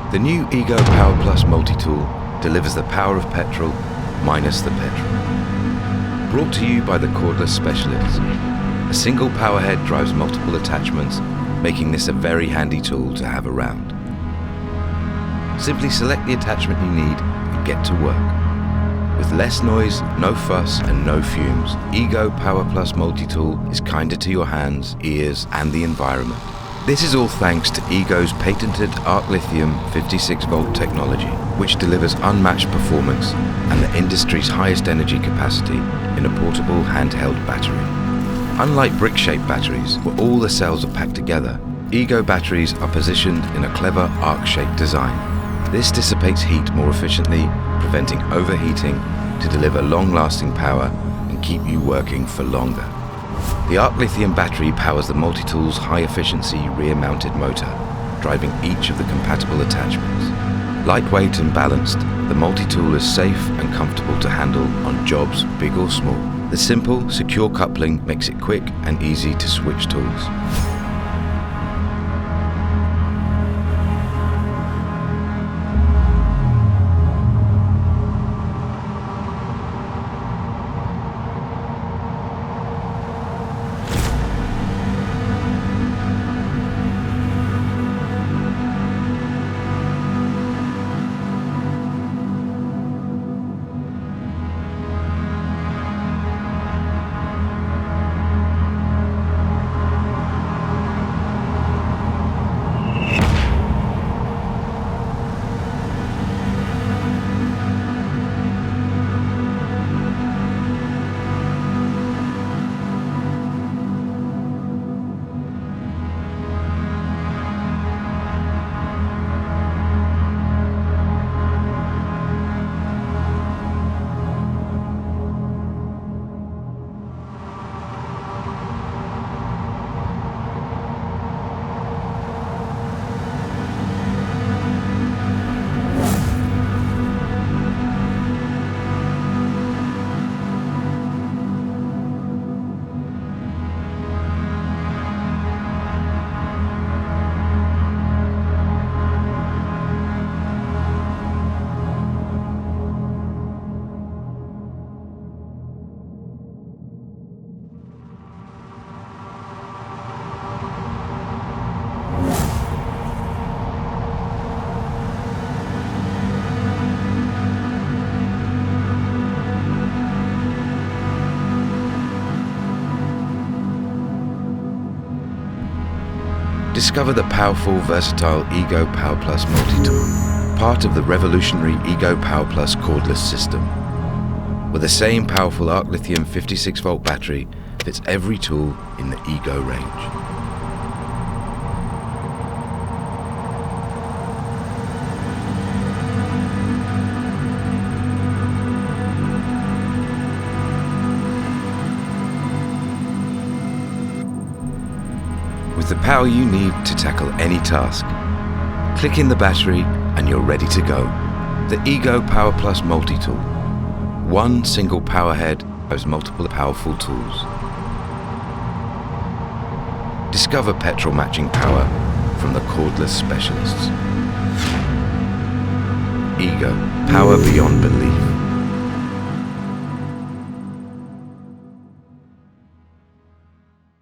The new EGO Power Plus Multi-Tool delivers the power of petrol minus the petrol. Brought to you by the cordless specialists. A single power head drives multiple attachments, making this a very handy tool to have around. Simply select the attachment you need and get to work. With less noise, no fuss and no fumes, EGO Power Plus Multi-Tool is kinder to your hands, ears and the environment. This is all thanks to EGO's patented Arc Lithium 56-volt technology, which delivers unmatched performance and the industry's highest energy capacity in a portable handheld battery. Unlike brick-shaped batteries, where all the cells are packed together, EGO batteries are positioned in a clever arc-shaped design. This dissipates heat more efficiently, preventing overheating to deliver long-lasting power and keep you working for longer. The Arc Lithium battery powers the Multi-Tool's high-efficiency rear-mounted motor, driving each of the compatible attachments. Lightweight and balanced, the Multi-Tool is safe and comfortable to handle on jobs big or small. The simple, secure coupling makes it quick and easy to switch tools. Discover the powerful, versatile EGO Power Plus Multi-Tool, part of the revolutionary EGO Power Plus cordless system. With the same powerful Arc Lithium 56-volt battery fits every tool in the EGO range. With the power you need to tackle any task. Click in the battery and you're ready to go. The EGO Power Plus Multi-Tool. One single power head has multiple powerful tools. Discover petrol matching power from the cordless specialists. EGO, power beyond belief.